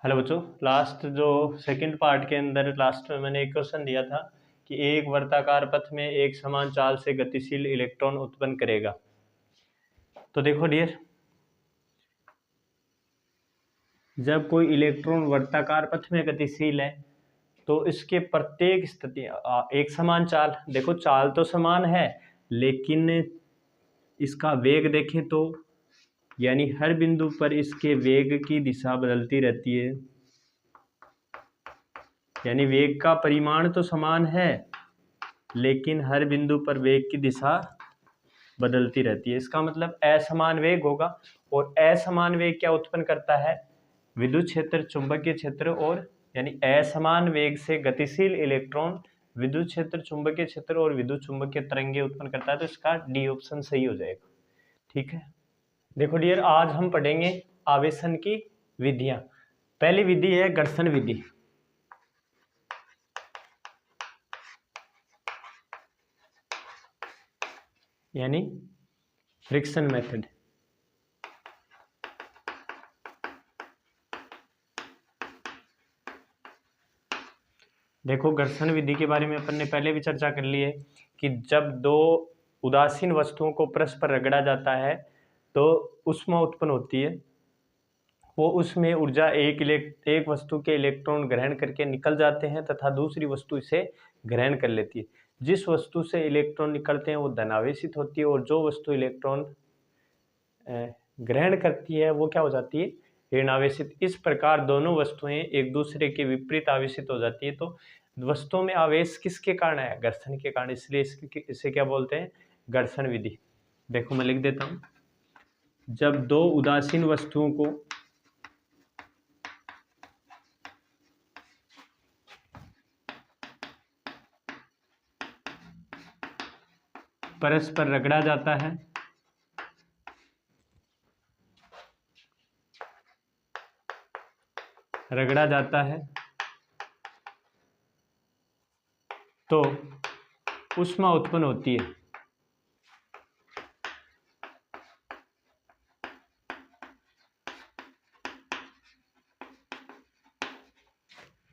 Hello बच्चों, last जो second part के अंदर लास्ट में मैंने एक क्वेश्चन दिया था कि एक वर्ताकार पथ में एक समान चाल से गतिशील इलेक्ट्रॉन उत्पन्न करेगा। तो देखो डियर, जब कोई इलेक्ट्रॉन वर्ताकार पथ में गतिशील है तो इसके प्रत्येक स्थिति एक समान चाल, देखो चाल तो समान है लेकिन इसका वेग देखें तो यानी हर बिंदु पर इसके वेग की दिशा बदलती रहती है। यानी वेग का परिमाण तो समान है लेकिन हर बिंदु पर वेग की दिशा बदलती रहती है। इसका मतलब असमान वेग होगा और असमान वेग क्या उत्पन्न करता है? विद्युत क्षेत्र, चुंबकीय क्षेत्र और यानी असमान वेग से गतिशील इलेक्ट्रॉन विद्युत क्षेत्र, चुंबकीय क्षेत्र और विद्युत चुंबकीय तरंगे उत्पन्न करता है। तो इसका डी ऑप्शन सही हो जाएगा। ठीक है, देखो डियर, आज हम पढ़ेंगे आवेशन की विधियां। पहली विधि है घर्षण विधि। यानी फ्रिक्शन मेथड। देखो, घर्षण विधि के बारे में अपन ने पहले भी चर्चा कर ली है कि जब दो उदासीन वस्तुओं को परस्पर रगड़ा जाता है तो ऊष्मा उत्पन्न होती है। वो उसमें ऊर्जा एक वस्तु के इलेक्ट्रॉन ग्रहण करके निकल जाते हैं तथा दूसरी वस्तु इसे ग्रहण कर लेती है। जिस वस्तु से इलेक्ट्रॉन निकलते हैं वो धनावेशित होती है और जो वस्तु इलेक्ट्रॉन ग्रहण करती है वो क्या हो जाती है? ऋणावेशित। इस प्रकार दोनों वस्तुएं एक दूसरे के विपरीत आवेशित हो जाती है। तो वस्तुओं में आवेश किसके कारण है? घर्षण के कारण। इसलिए इसे क्या बोलते हैं? घर्षण विधि। देखो मैं लिख देता हूं, जब दो उदासीन वस्तुओं को परस्पर रगड़ा जाता है तो ऊष्मा उत्पन्न होती है।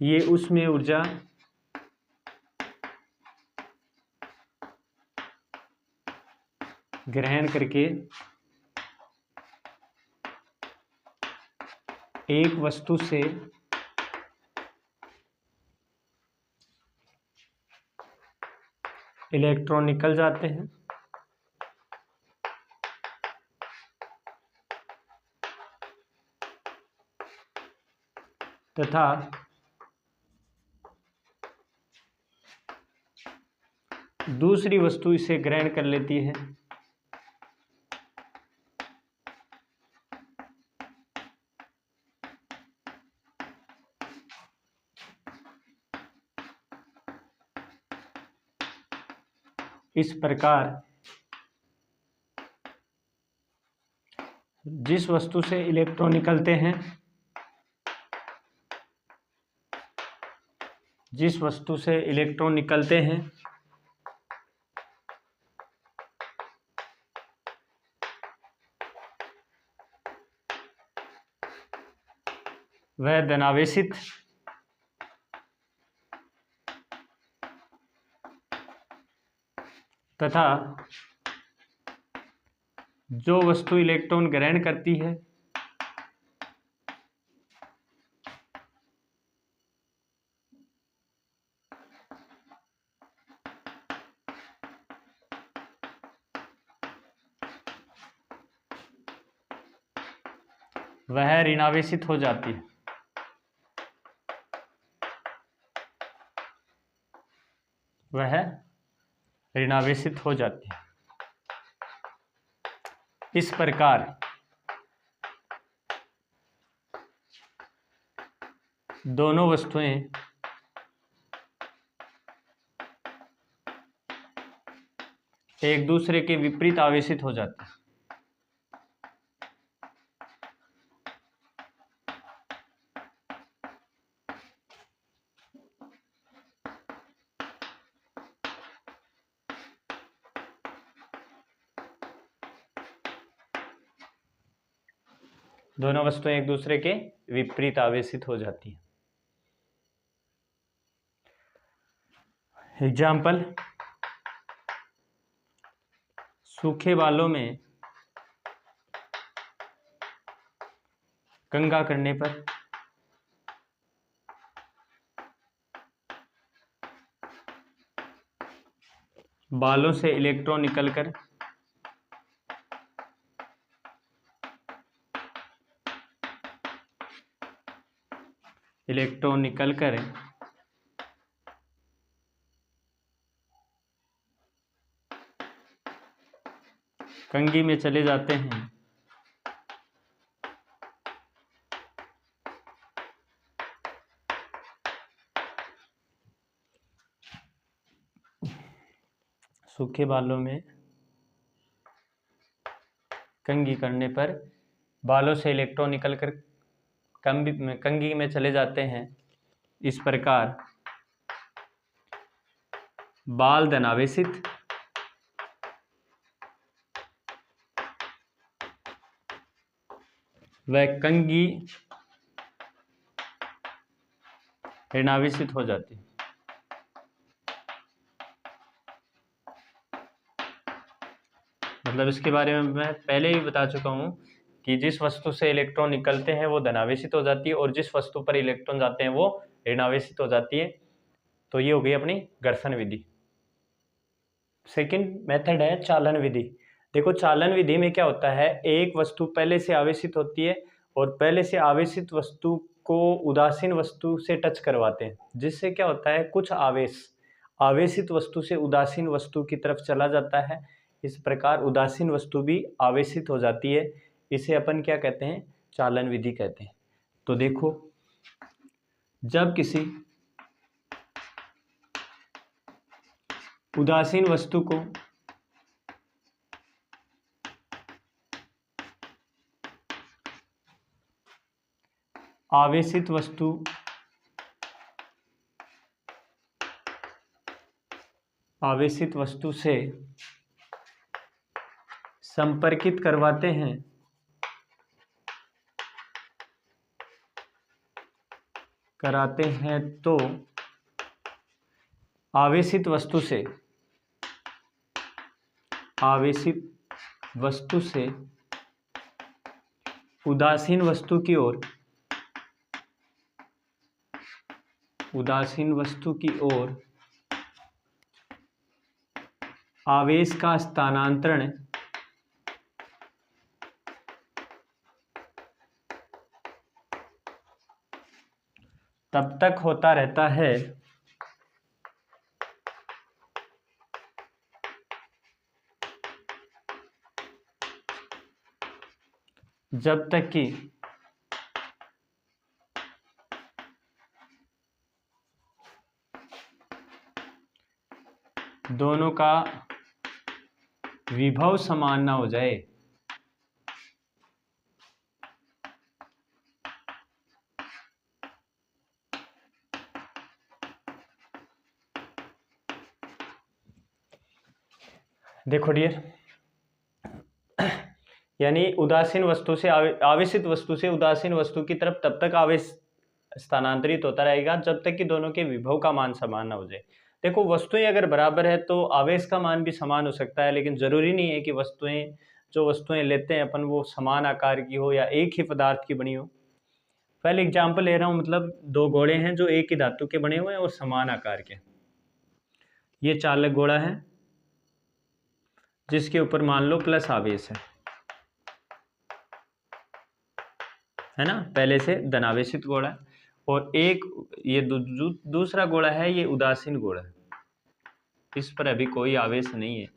ये उसमें ऊर्जा ग्रहण करके एक वस्तु से इलेक्ट्रॉन निकल जाते हैं तथा दूसरी वस्तु इसे ग्रहण कर लेती है। इस प्रकार जिस वस्तु से इलेक्ट्रॉन निकलते हैं, वह धनावेशित तथा जो वस्तु इलेक्ट्रॉन ग्रहण करती है वह ऋणावेशित हो जाती है। इस प्रकार दोनों वस्तुएं एक दूसरे के विपरीत आवेशित हो जाती हैं। दोनों वस्तुएं एक दूसरे के विपरीत आवेशित हो जाती हैं। एग्जाम्पल, सूखे बालों में कंघा करने पर बालों से इलेक्ट्रॉन निकलकर कंघी में चले जाते हैं। सूखे बालों में कंघी करने पर बालों से इलेक्ट्रॉन निकलकर कंघी में चले जाते हैं। इस प्रकार बाल धनावेशित व कंघी ऋणावेशित हो जाती है। मतलब इसके बारे में मैं पहले ही बता चुका हूं कि जिस वस्तु से इलेक्ट्रॉन निकलते हैं वो धनावेशित हो जाती है और जिस वस्तु पर इलेक्ट्रॉन जाते हैं वो ऋणावेशित हो जाती है। तो ये हो गई अपनी घर्षण विधि। सेकंड मेथड है चालन विधि। देखो चालन विधि में क्या होता है, एक वस्तु पहले से आवेशित होती है और पहले से आवेशित वस्तु को उदासीन वस्तु से टच करवाते हैं, जिससे क्या होता है कुछ आवेश आवेशित वस्तु से उदासीन वस्तु की तरफ चला जाता है। इस प्रकार उदासीन वस्तु भी आवेशित हो जाती है। इसे अपन क्या कहते हैं, चालन विधि कहते हैं। तो देखो, जब किसी उदासीन वस्तु को आवेशित वस्तु से संपर्कित करवाते हैं तो आवेशित वस्तु से उदासीन वस्तु की ओर आवेश का स्थानांतरण तब तक होता रहता है जब तक कि दोनों का विभव समान ना हो जाए। देखो डियर, यानी उदासीन वस्तु से आवेशित वस्तु से उदासीन वस्तु की तरफ तब तक आवेश स्थानांतरित होता रहेगा जब तक कि दोनों के विभव का मान समान ना हो जाए। देखो, वस्तुएं अगर बराबर है तो आवेश का मान भी समान हो सकता है, लेकिन जरूरी नहीं है कि वस्तुएं लेते हैं अपन वो समान आकार की हो या एक ही पदार्थ की बनी हो। पहले एग्जाम्पल ले रहा हूं, मतलब दो गोले हैं जो एक ही धातु के बने हुए हैं और समान आकार के। ये चालक गोला है जिसके ऊपर मान लो प्लस आवेश है ना, पहले से धनावेशित गोला है। और एक ये दूसरा गोला है, ये उदासीन गोला है, इस पर अभी कोई आवेश नहीं है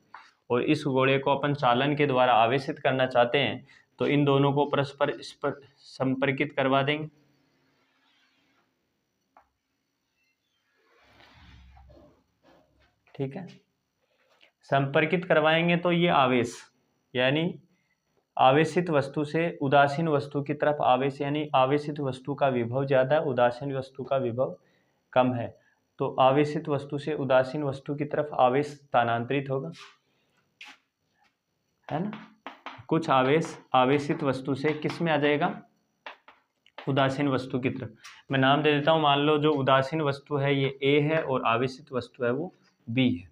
और इस गोले को अपन चालन के द्वारा आवेशित करना चाहते हैं, तो इन दोनों को परस्पर इस पर संपर्कित करवा देंगे। ठीक है, संपर्कित करवाएंगे तो ये आवेश, यानी आवेशित वस्तु से उदासीन वस्तु की तरफ आवेश, यानी आवेशित वस्तु का विभव ज्यादा, उदासीन वस्तु का विभव कम है, तो आवेशित वस्तु से उदासीन वस्तु की तरफ आवेश स्थानांतरित होगा, है ना। कुछ आवेश आवेशित वस्तु से किस में आ जाएगा, उदासीन वस्तु की तरफ। मैं नाम दे देता हूँ, मान लो जो उदासीन वस्तु है ये ए है और आवेशित वस्तु है वो बी है।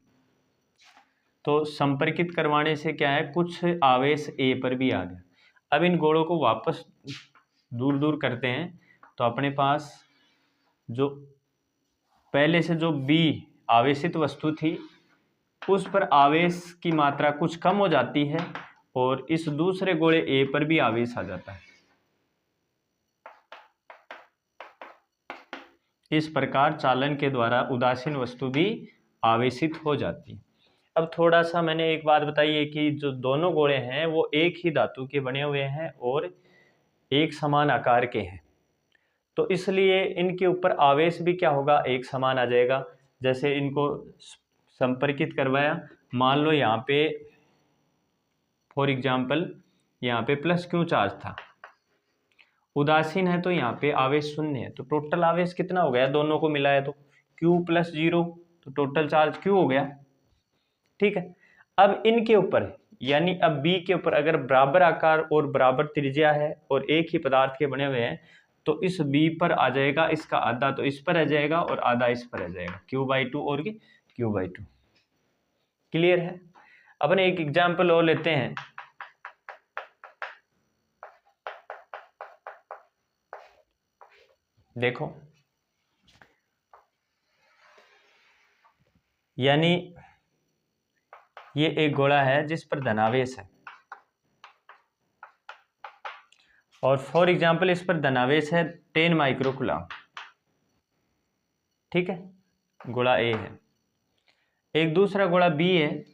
तो संपर्कित करवाने से क्या है, कुछ आवेश ए पर भी आ गया। अब इन गोलों को वापस दूर दूर करते हैं तो अपने पास जो पहले से जो बी आवेशित वस्तु थी उस पर आवेश की मात्रा कुछ कम हो जाती है और इस दूसरे गोले ए पर भी आवेश आ जाता है। इस प्रकार चालन के द्वारा उदासीन वस्तु भी आवेशित हो जाती है। अब थोड़ा सा मैंने एक बात बताई है कि जो दोनों गोले हैं वो एक ही धातु के बने हुए हैं और एक समान आकार के हैं, तो इसलिए इनके ऊपर आवेश भी क्या होगा, एक समान आ जाएगा। जैसे इनको संपर्कित करवाया, मान लो यहाँ पे फॉर एग्जाम्पल यहाँ पे प्लस क्यू चार्ज था, उदासीन है तो यहाँ पे आवेश शून्य है, तो टोटल आवेश कितना हो गया, दोनों को मिलाया तो Q + 0, तो टोटल चार्ज Q हो गया। ठीक है, अब इनके ऊपर यानी अब B के ऊपर अगर बराबर आकार और बराबर त्रिज्या है और एक ही पदार्थ के बने हुए हैं तो इस B पर आ जाएगा इसका आधा, तो इस पर आ जाएगा और आधा इस पर आ जाएगा, Q/2 और Q/2। क्लियर है। अपन एक एग्जाम्पल और लेते हैं। देखो, यानी ये एक गोला है जिस पर धनावेश है और फॉर एग्जाम्पल इस पर धनावेश है 10 माइक्रोकूलम। ठीक है, गोला ए है। एक दूसरा गोला बी है,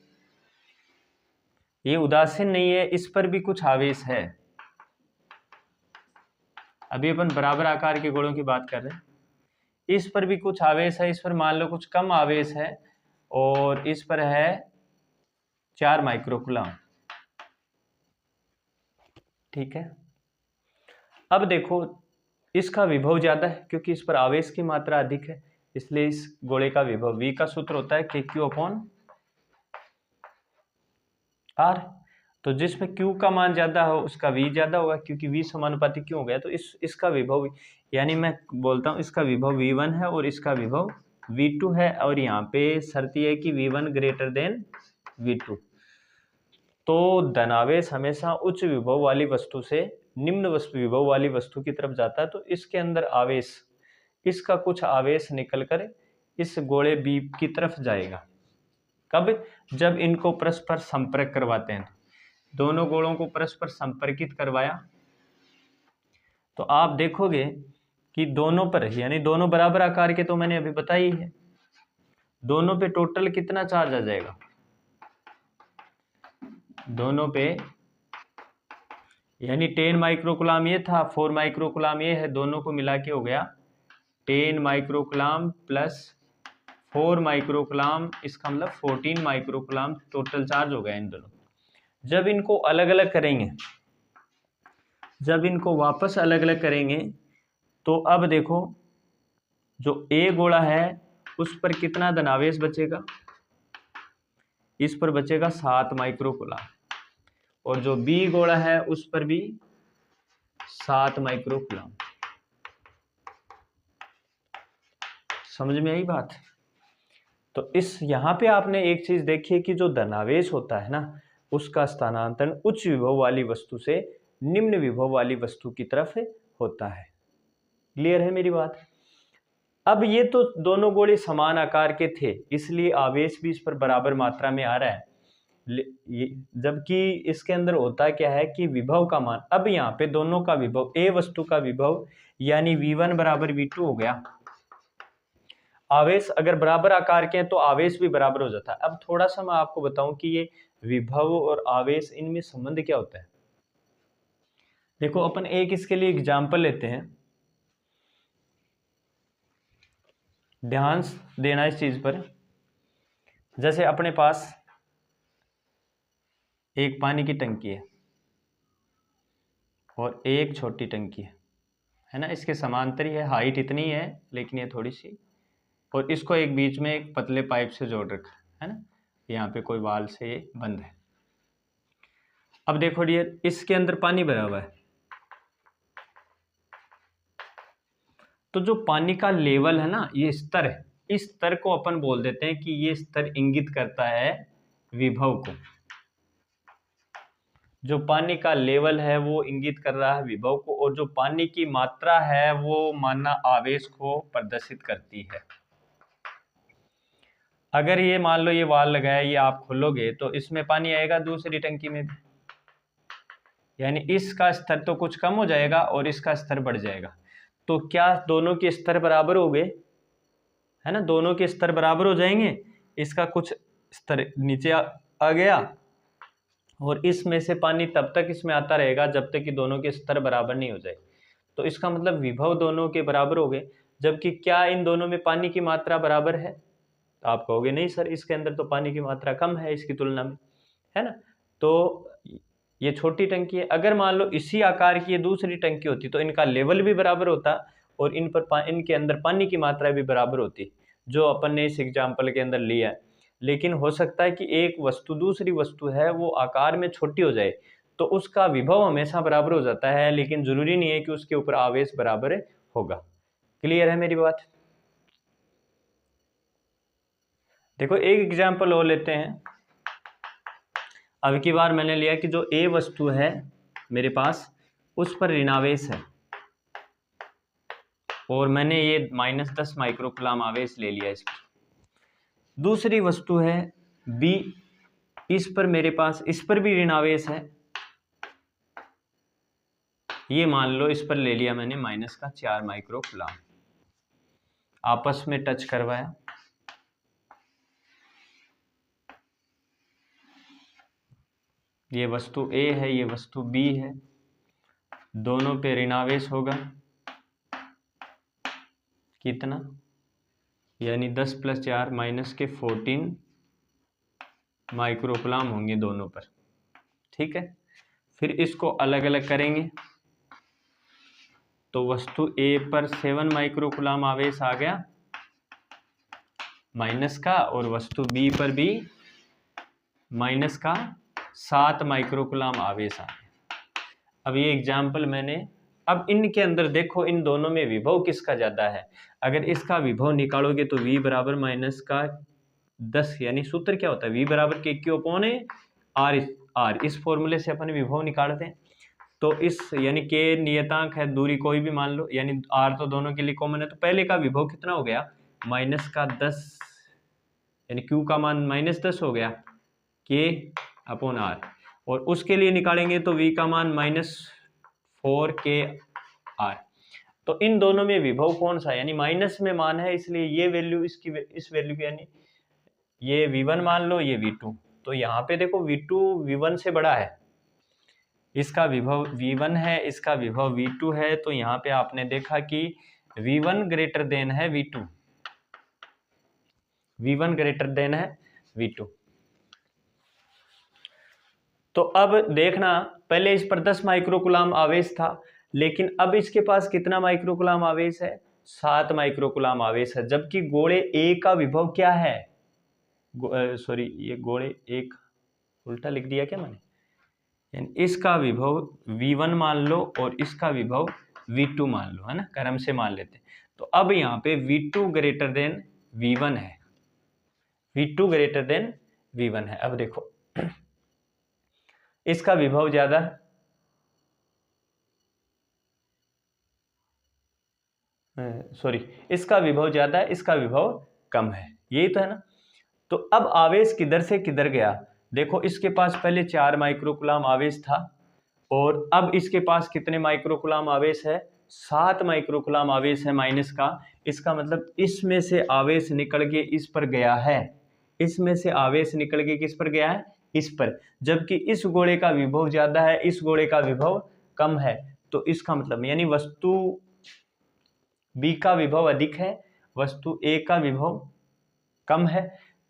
ये उदासीन नहीं है, इस पर भी कुछ आवेश है। अभी अपन बराबर आकार के गोलों की बात कर रहे हैं, इस पर भी कुछ आवेश है, इस पर मान लो कुछ कम आवेश है और इस पर है 4 माइक्रोकूलम। ठीक है, अब देखो इसका विभव ज्यादा है क्योंकि इस पर आवेश की मात्रा अधिक है, इसलिए इस गोले का विभव V का सूत्र होता है KQ/R। तो जिसमें Q का मान ज्यादा हो उसका V ज्यादा होगा क्योंकि V समानुपाती क्यों हो गया, तो इसका विभव यानी मैं बोलता हूं इसका विभव V1 है और इसका विभव V2 है, और यहाँ पे शर्त यह है कि V1 > V2। तो धनावेश हमेशा उच्च विभव वाली वस्तु से निम्न विभव वाली वस्तु की तरफ जाता है, तो इसके अंदर आवेश, इसका कुछ आवेश निकलकर इस गोले बी की तरफ जाएगा। कब, जब इनको परस्पर संपर्क करवाते हैं। दोनों गोलों को परस्पर संपर्कित करवाया तो आप देखोगे कि दोनों पर यानी दोनों बराबर आकार के, तो मैंने अभी बताया ही है, दोनों पे टोटल कितना चार्ज आ जाएगा, दोनों पे यानी 10 माइक्रोकूलम ये था, 4 माइक्रोकूलम ये है, दोनों को मिला के हो गया 10 माइक्रोकूलम प्लस 4 माइक्रोकूलम, इसका मतलब 14 माइक्रोकूलम टोटल चार्ज हो गया इन दोनों। जब इनको अलग अलग करेंगे, जब इनको वापस अलग अलग करेंगे तो अब देखो जो ए गोला है उस पर कितना धनावेश बचेगा, इस पर बचेगा 7 माइक्रोकूलम, और जो बी गोला है उस पर भी 7 माइक्रोकूलम। समझ में आई बात। तो इस यहाँ पे आपने एक चीज देखी है कि जो धनावेश होता है ना उसका स्थानांतरण उच्च विभव वाली वस्तु से निम्न विभव वाली वस्तु की तरफ होता है। क्लियर है मेरी बात। अब ये तो दोनों गोले समान आकार के थे इसलिए आवेश भी इस पर बराबर मात्रा में आ रहा है, जबकि इसके अंदर होता क्या है कि विभव का मान, अब यहाँ पे दोनों का विभव, ए वस्तु का विभव यानी V1 = V2 हो गया। आवेश अगर बराबर आकार के हैं तो आवेश भी बराबर हो जाता है। अब थोड़ा सा मैं आपको बताऊं कि ये विभव और आवेश इनमें संबंध क्या होता है। देखो अपन एक इसके लिए एग्जाम्पल लेते हैं, ध्यान देना इस चीज पर। जैसे अपने पास एक पानी की टंकी है और एक छोटी टंकी है ना, इसके समांतर ही है, हाइट इतनी है लेकिन ये थोड़ी सी, और इसको एक बीच में एक पतले पाइप से जोड़ रखा है ना, यहाँ पे कोई वाल से ये बंद है। अब देखो डियर, इसके अंदर पानी भरा हुआ है, तो जो पानी का लेवल है ना, ये स्तर है, इस स्तर को अपन बोल देते हैं कि ये स्तर इंगित करता है विभव को। जो पानी का लेवल है वो इंगित कर रहा है विभव को, और जो पानी की मात्रा है वो माना आवेश को प्रदर्शित करती है। अगर ये मान लो ये वाल लगाया, ये आप खोलोगे तो इसमें पानी आएगा दूसरी टंकी में भी, यानी इसका स्तर तो कुछ कम हो जाएगा और इसका स्तर बढ़ जाएगा। तो क्या दोनों के स्तर बराबर हो गए, है ना, दोनों के स्तर बराबर हो जाएंगे। इसका कुछ स्तर नीचे आ गया और इसमें से पानी तब तक इसमें आता रहेगा जब तक कि दोनों के स्तर बराबर नहीं हो जाए। तो इसका मतलब विभव दोनों के बराबर हो गए। जबकि क्या इन दोनों में पानी की मात्रा बराबर है? तो आप कहोगे नहीं सर, इसके अंदर तो पानी की मात्रा कम है इसकी तुलना में, है ना। तो ये छोटी टंकी है। अगर मान लो इसी आकार की ये दूसरी टंकी होती तो इनका लेवल भी बराबर होता और इनके अंदर पानी की मात्रा भी बराबर होती, जो अपन ने इस एग्जाम्पल के अंदर लिया है। लेकिन हो सकता है कि एक वस्तु दूसरी वस्तु है वो आकार में छोटी हो जाए तो उसका विभव हमेशा बराबर हो जाता है, लेकिन जरूरी नहीं है कि उसके ऊपर आवेश बराबर होगा। क्लियर है मेरी बात? देखो एक एग्जाम्पल और लेते हैं। अब की बार मैंने लिया कि जो ए वस्तु है मेरे पास उस पर ऋणावेश है और मैंने ये -10 माइक्रोकूलम आवेश ले लिया इस पर। दूसरी वस्तु है बी, इस पर मेरे पास इस पर भी ऋणावेश है, ये मान लो इस पर ले लिया मैंने -4 माइक्रोकूलम, आपस में टच करवाया। ये वस्तु ए है, ये वस्तु बी है, दोनों पे ऋणावेश होगा कितना, यानी 10 + 4 -14 माइक्रोकूलम होंगे दोनों पर। ठीक है, फिर इसको अलग अलग करेंगे तो वस्तु ए पर 7 माइक्रोकूलम आवेश आ गया माइनस का, और वस्तु बी पर भी माइनस का 7 माइक्रोकूलम आवेश आ गया। अब ये एग्जाम्पल मैंने, अब इनके अंदर देखो इन दोनों में विभव किसका ज्यादा है। अगर इसका विभव निकालोगे तो V बराबर -10, यानी सूत्र क्या होता है, V बराबर K/R। इस फॉर्मूले से अपन विभव निकालते हैं। तो इस यानी K नियतांक है, दूरी कोई भी मान लो, यानी R तो दोनों के लिए कॉमन है। तो पहले का विभव कितना हो गया, -10, यानी Q का मान -10 हो गया K/R, और उसके लिए निकालेंगे तो V का मान -4 KR। तो इन दोनों में विभव कौन सा, यानी माइनस में मान है, इसलिए ये वैल्यू इसकी इस वैल्यू की, यानी ये V1 मान लो, ये V2। तो यहाँ पे देखो V2 V1 से बड़ा है, इसका विभव V1 है, इसका विभव V2 है। तो यहाँ पे आपने देखा कि V1 ग्रेटर देन है V2, V1 ग्रेटर देन है V2। तो अब देखना, पहले इस पर 10 माइक्रोकूलम आवेश था, लेकिन अब इसके पास कितना माइक्रोकूलम आवेश है, 7 माइक्रोकूलम आवेश है। जबकि गोले ए का विभव क्या है, सॉरी ये गोले एक उल्टा लिख दिया क्या मैंने, यानी इसका विभव V1 मान लो और इसका विभव V2 मान लो, है ना, क्रम से मान लेते हैं। तो अब यहाँ पे V2 ग्रेटर देन V1 है, V2 ग्रेटर देन V1 है। अब देखो इसका विभव ज्यादा सॉरी इसका विभव ज्यादा है, इसका विभव कम है, यही तो है ना। तो अब आवेश किधर से किधर गया, देखो इसके पास पहले 4 माइक्रोकूलम आवेश था और अब इसके पास कितने माइक्रोकूलम आवेश है, 7 माइक्रोकूलम आवेश है माइनस का। इसका मतलब इसमें से आवेश निकल के इस पर गया है, इसमें से आवेश निकल के किस पर गया है, इस पर। जबकि इस गोले का विभव ज्यादा है, इस गोले का विभव कम है। तो इसका मतलब यानी वस्तु बी का विभव अधिक है, वस्तु ए का विभव कम है।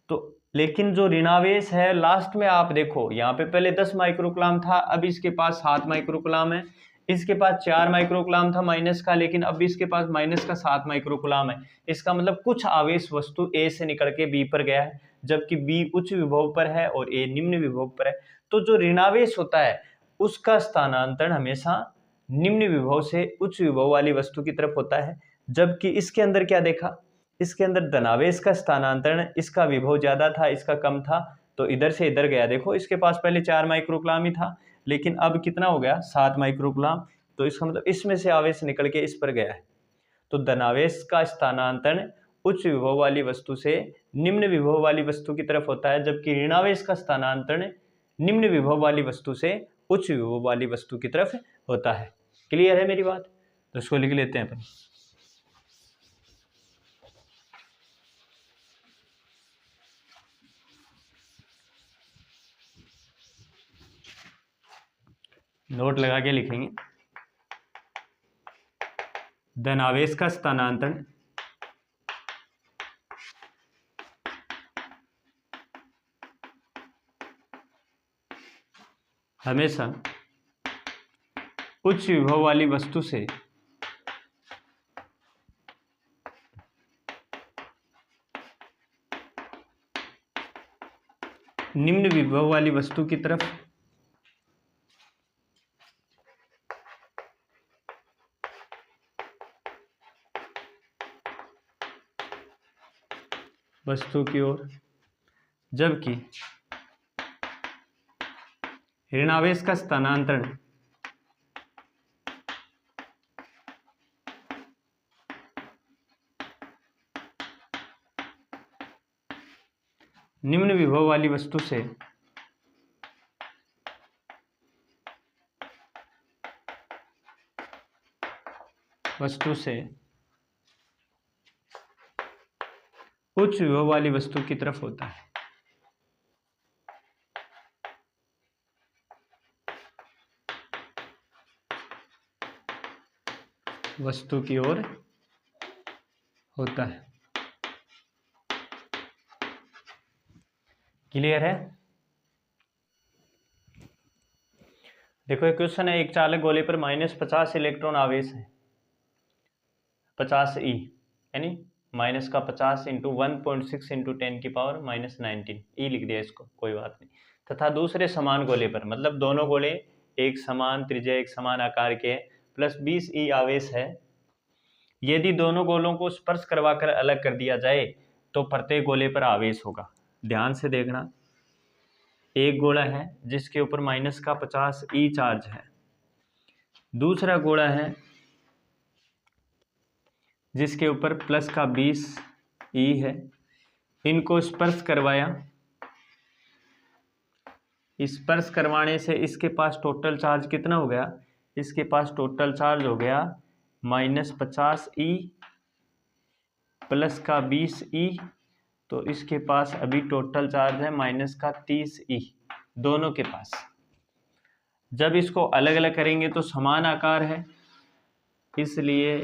तो लेकिन जो ऋणावेश है लास्ट में आप देखो, यहाँ पे पहले 10 माइक्रोकूलम था, अब इसके पास 7 माइक्रोकूलम है, इसके पास 4 माइक्रोकूलम था माइनस का, लेकिन अब इसके पास माइनस का 7 माइक्रोकूलम है। इसका मतलब कुछ आवेश वस्तु ए से निकल के बी पर गया है, जबकि बी उच्च विभव पर है और ए निम्न विभव पर है। तो जो ऋणावेश होता है उसका स्थानांतरण हमेशा निम्न विभव से उच्च विभव वाली वस्तु की तरफ होता है, जबकि इसके अंदर क्या देखा, इसके अंदर धनावेश का स्थानांतरण, इसका विभव ज़्यादा था, इसका कम था, तो इधर से इधर गया। देखो इसके पास पहले 4 माइक्रोकूलम ही था, लेकिन अब कितना हो गया, 7 माइक्रोकूलम। तो इसका मतलब इसमें से आवेश निकल के इस पर गया है। तो धनावेश का स्थानांतरण उच्च विभव वाली वस्तु से निम्न विभव वाली वस्तु की तरफ होता है, जबकि ऋणावेश का स्थानांतरण निम्न विभव वाली वस्तु से उच्च विभव वाली वस्तु की तरफ होता है। क्लियर है मेरी बात? तो इसको लिख लेते हैं अपन। नोट लगा के लिखेंगे। धनावेश का स्थानांतरण हमेशा उच्च विभव वाली वस्तु से निम्न विभव वाली वस्तु की तरफ वस्तु की ओर, जबकि ऋणावेश का स्थानांतरण निम्न विभव वाली वस्तु से उच्च विभव वाली वस्तु की तरफ होता है। वस्तु की ओर होता है। क्लियर है? देखो एक क्वेश्चन है, एक चालक गोले पर -50 इलेक्ट्रॉन आवेश है, 50 ई, यानी माइनस का 50 इंटू 1.6 इंटू 10⁻⁻19 ई लिख दिया इसको, कोई बात नहीं। तथा दूसरे समान गोले पर, मतलब दोनों गोले एक समान त्रिज्या एक समान आकार के प्लस 20 ई आवेश है। यदि दोनों गोलों को स्पर्श करवाकर अलग कर दिया जाए तो प्रत्येक गोले पर आवेश होगा। ध्यान से देखना, एक गोला है जिसके ऊपर -50 ई चार्ज है, दूसरा गोला है जिसके ऊपर +20 ई है। इनको स्पर्श करवाया, स्पर्श करवाने से इसके पास टोटल चार्ज कितना हो गया, इसके पास टोटल चार्ज हो गया -50 ई +20 ई, तो इसके पास अभी टोटल चार्ज है -30 ई, दोनों के पास। जब इसको अलग अलग करेंगे तो समान आकार है, इसलिए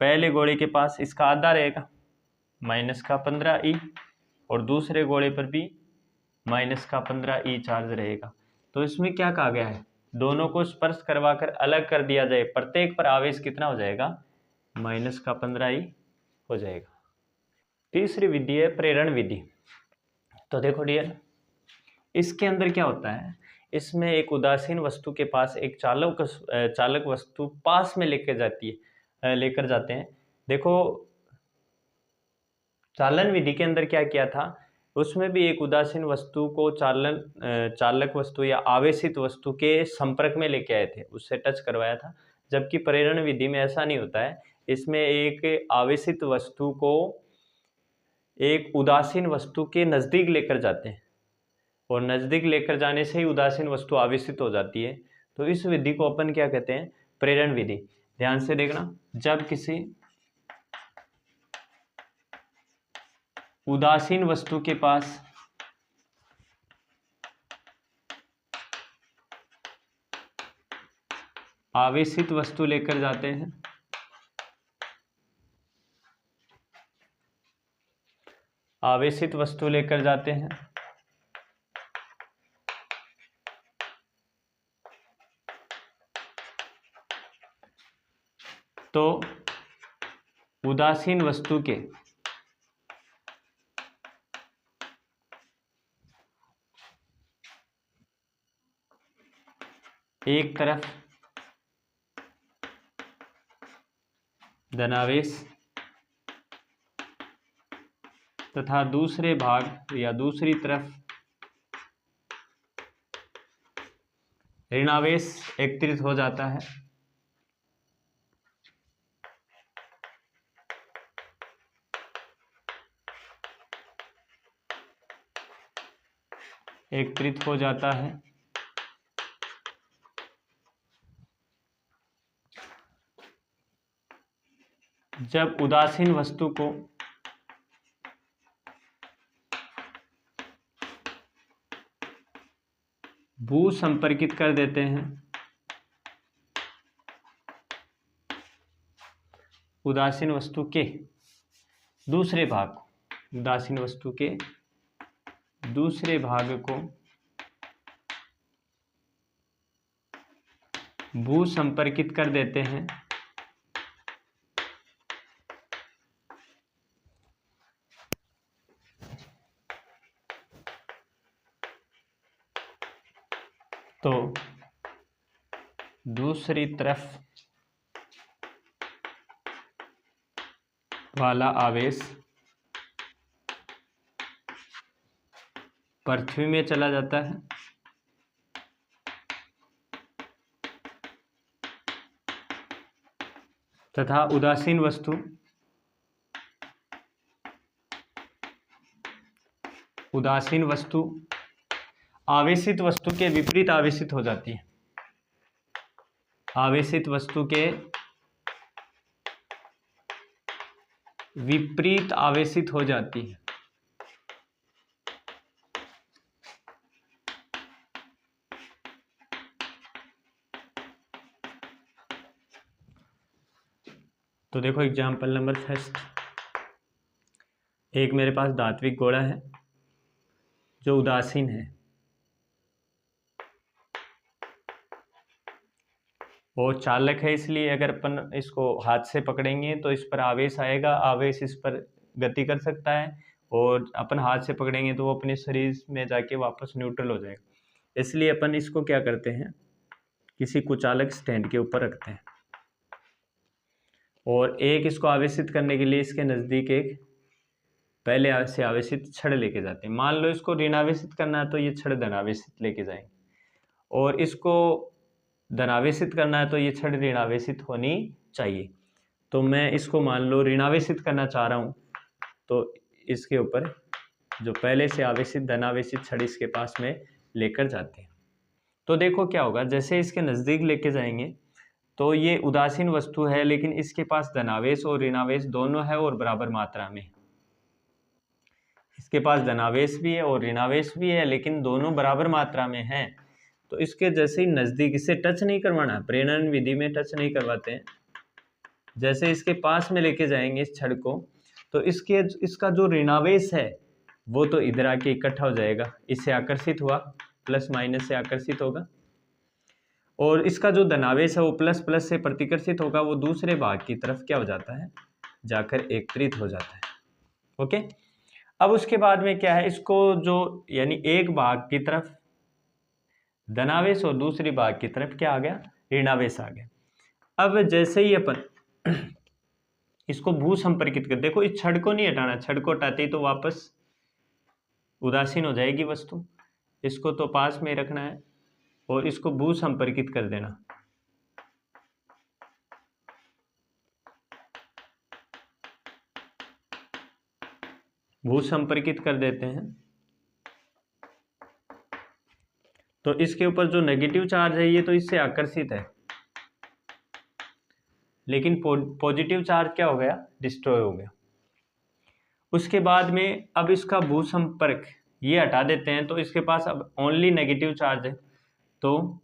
पहले गोले के पास इसका आधा रहेगा -15 ई, और दूसरे गोले पर भी -15 ई चार्ज रहेगा। तो इसमें क्या कहा गया है, दोनों को स्पर्श करवाकर अलग कर दिया जाए, प्रत्येक पर आवेश कितना हो जाएगा, -15 ई हो जाएगा। तीसरी विधि है प्रेरण विधि। तो देखो डियर, इसके अंदर क्या होता है, इसमें एक उदासीन वस्तु के पास एक चालक वस्तु पास में लेकर जाते हैं। देखो चालन विधि के अंदर क्या किया था, उसमें भी एक उदासीन वस्तु को चालक वस्तु या आवेशित वस्तु के संपर्क में लेके आए थे, उससे टच करवाया था। जबकि प्रेरण विधि में ऐसा नहीं होता है, इसमें एक आवेशित वस्तु को एक उदासीन वस्तु के नज़दीक लेकर जाते हैं, और नज़दीक लेकर जाने से ही उदासीन वस्तु आवेशित हो जाती है। तो इस विधि को अपन क्या कहते हैं, प्रेरण विधि। ध्यान से देखना, जब किसी उदासीन वस्तु के पास आवेशित वस्तु लेकर जाते हैं, आवेशित वस्तु लेकर जाते हैं, तो उदासीन वस्तु के एक तरफ धनावेश तथा दूसरे भाग या दूसरी तरफ ऋणावेश एकत्रित हो जाता है। एकत्रित हो जाता है जब उदासीन वस्तु को भू संपर्कित कर देते हैं। उदासीन वस्तु के दूसरे भाग को, उदासीन वस्तु के दूसरे भाग को भू संपर्कित कर देते हैं तो दूसरी तरफ वाला आवेश पृथ्वी में चला जाता है तथा उदासीन वस्तु आवेशित वस्तु के विपरीत आवेशित हो जाती है। आवेशित वस्तु के विपरीत आवेशित हो जाती है। तो देखो एग्जाम्पल नंबर फर्स्ट, एक मेरे पास धात्विक गोला है जो उदासीन है और चालक है, इसलिए अगर अपन इसको हाथ से पकड़ेंगे तो इस पर आवेश आएगा, आवेश इस पर गति कर सकता है और अपन हाथ से पकड़ेंगे तो वो अपने शरीर में जाके वापस न्यूट्रल हो जाएगा। इसलिए अपन इसको क्या करते हैं, किसी कुचालक स्टैंड के ऊपर रखते हैं और एक इसको आवेशित करने के लिए इसके नज़दीक एक पहले से आवेशित छड़ लेके जाते हैं। मान लो इसको ऋणावेशित करना है तो ये छड़ धनावेशित लेके जाएंगे और इसको धनावेशित करना है तो ये छड़ ऋणावेशित होनी चाहिए। तो मैं इसको मान लो ऋणावेशित करना चाह रहा हूँ तो इसके ऊपर जो पहले से आवेशित धनावेशित छड़ इसके पास में लेकर जाते हैं। तो देखो क्या होगा, जैसे इसके नज़दीक लेके जाएंगे तो ये उदासीन वस्तु है लेकिन इसके पास धनावेश और ऋणावेश दोनों है और बराबर मात्रा में। इसके पास धनावेश भी है और ऋणावेश भी है लेकिन दोनों बराबर मात्रा में हैं। तो इसके जैसे ही नज़दीक, इसे टच नहीं करवाना, प्रेरण विधि में टच नहीं करवाते हैं, जैसे इसके पास में लेके जाएंगे इस छड़ को तो इसका जो ऋणावेश है वो तो इधर आके इकट्ठा हो जाएगा, इससे आकर्षित हुआ, प्लस माइनस से आकर्षित होगा और इसका जो धनावेश है वो प्लस प्लस से प्रतिकर्षित होगा, वो दूसरे भाग की तरफ क्या हो जाता है, जाकर एकत्रित हो जाता है। ओके, अब उसके बाद में क्या है, इसको जो यानी एक भाग की तरफ धनावेश और दूसरी भाग की तरफ क्या आ गया, ऋणावेश आ गया। अब जैसे ही अपन इसको भू संपर्कित कर, देखो इस छड़ को नहीं हटाना, छड़ को हटाते ही तो वापस उदासीन हो जाएगी वस्तु, इसको तो पास में रखना है और इसको भू संपर्कित कर देना। भू संपर्कित कर देते हैं तो इसके ऊपर जो नेगेटिव चार्ज है ये तो इससे आकर्षित है लेकिन पॉजिटिव चार्ज क्या हो गया, डिस्ट्रॉय हो गया। उसके बाद में अब इसका भू संपर्क ये हटा देते हैं तो इसके पास अब ओनली नेगेटिव चार्ज है। तो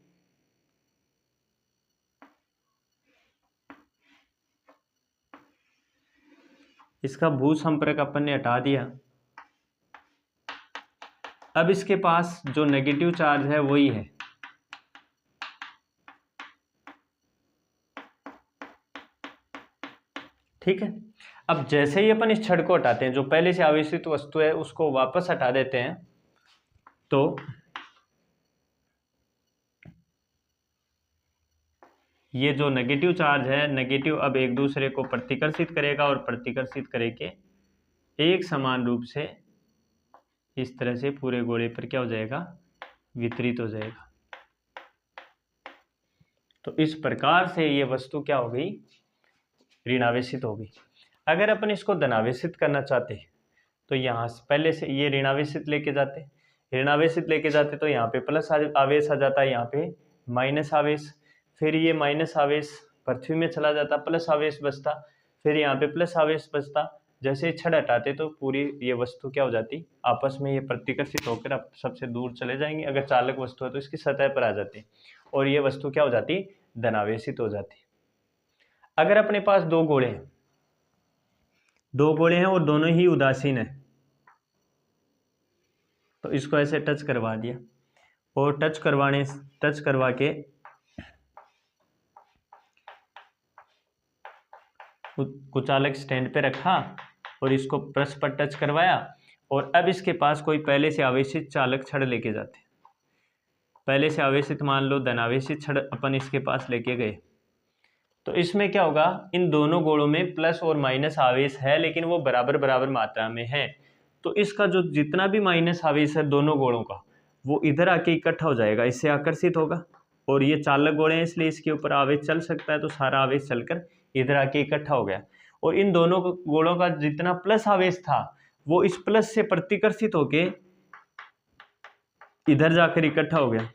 इसका भू संपर्क अपन ने हटा दिया, अब इसके पास जो नेगेटिव चार्ज है वही है। ठीक है, अब जैसे ही अपन इस छड़ को हटाते हैं, जो पहले से आवेशित वस्तु है उसको वापस हटा देते हैं तो ये जो नेगेटिव चार्ज है, नेगेटिव अब एक दूसरे को प्रतिकर्षित करेगा और प्रतिकर्षित करके एक समान रूप से इस तरह से पूरे गोले पर क्या हो जाएगा, वितरित हो जाएगा। तो इस प्रकार से ये वस्तु क्या हो गई, ऋणावेशित हो गई। अगर अपन इसको धनावेशित करना चाहते तो यहाँ से पहले से ये ऋणावेशित लेके जाते, ऋणावेशित लेके जाते तो यहाँ पे प्लस आवेश आ जाता है, यहाँ पे माइनस आवेश, फिर ये माइनस आवेश पृथ्वी में चला जाता, प्लस आवेश बचता, फिर यहाँ पे प्लस आवेश बचता। जैसे छड़ हटाते तो पूरी ये वस्तु क्या हो जाती, आपस में ये प्रतिकर्षित होकर अब सबसे दूर चले जाएंगे। अगर चालक वस्तु है तो इसकी सतह पर आ जाती और ये वस्तु क्या हो जाती, धनावेशित हो जाती। अगर अपने पास दो गोले हैं और दोनों ही उदासीन है, तो इसको ऐसे टच करवा दिया और टच करवा के कुचालक स्टैंड पे रखा और इसको प्रेस पर टच करवाया और अब इसके पास कोई पहले से आवेशित चालक छड़ लेके जाते, पहले से आवेशित मान लो धनावेशित छड़ अपन इसके पास लेके गए, तो इसमें क्या होगा, इन दोनों गोलों में प्लस और माइनस आवेश है लेकिन वो बराबर बराबर मात्रा में है। तो इसका जो जितना भी माइनस आवेश है दोनों गोलों का, वो इधर आके इकट्ठा हो जाएगा, इससे आकर्षित होगा। और ये चालक गोले हैं इसलिए इसके ऊपर आवेश चल सकता है, तो सारा आवेश चलकर इधर आके इकट्ठा हो गया। और इन दोनों गोलों का जितना प्लस आवेश था वो इस प्लस से प्रतिकर्षित होके इधर जाकर इकट्ठा हो गया।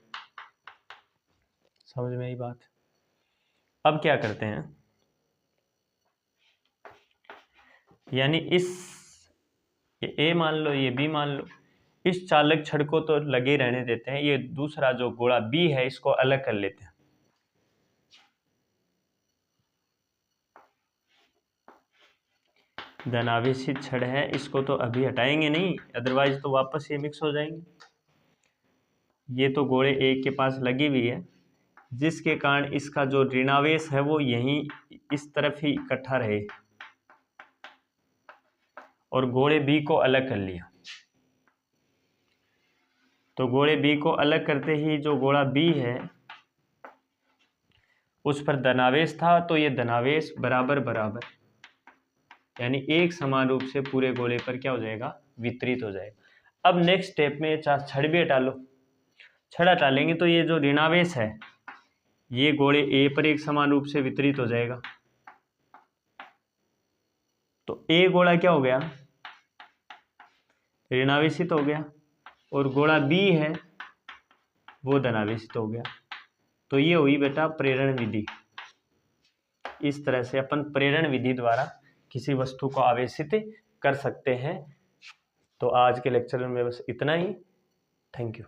समझ में आई बात? अब क्या करते हैं, यानी इस ए मान लो, ये बी मान लो, इस चालक छड़ को तो लगे रहने देते हैं, ये दूसरा जो गोला बी है इसको अलग कर लेते हैं। धनावेशित छड़ है, इसको तो अभी हटाएंगे नहीं, अदरवाइज तो वापस ये मिक्स हो जाएंगे। ये तो गोले एक के पास लगी हुई है, जिसके कारण इसका जो ऋणावेश है वो यहीं इस तरफ ही इकट्ठा रहे और गोले बी को अलग कर लिया। तो गोले बी को अलग करते ही जो गोला बी है उस पर धनावेश था, तो ये धनावेश बराबर बराबर यानी एक समान रूप से पूरे गोले पर क्या हो जाएगा, वितरित हो जाएगा। अब नेक्स्ट स्टेप में छड़ भी हटा लो, छड़ हटा लेंगे तो ये जो ऋणावेश है ये गोले ए पर एक समान रूप से वितरित हो जाएगा। तो ए गोला क्या हो गया, ऋणावेशित हो गया और गोला बी है वो धनावेशित हो गया। तो ये हुई बेटा प्रेरण विधि। इस तरह से अपन प्रेरण विधि द्वारा किसी वस्तु को आवेशित कर सकते हैं। तो आज के लेक्चर में बस इतना ही। Thank you.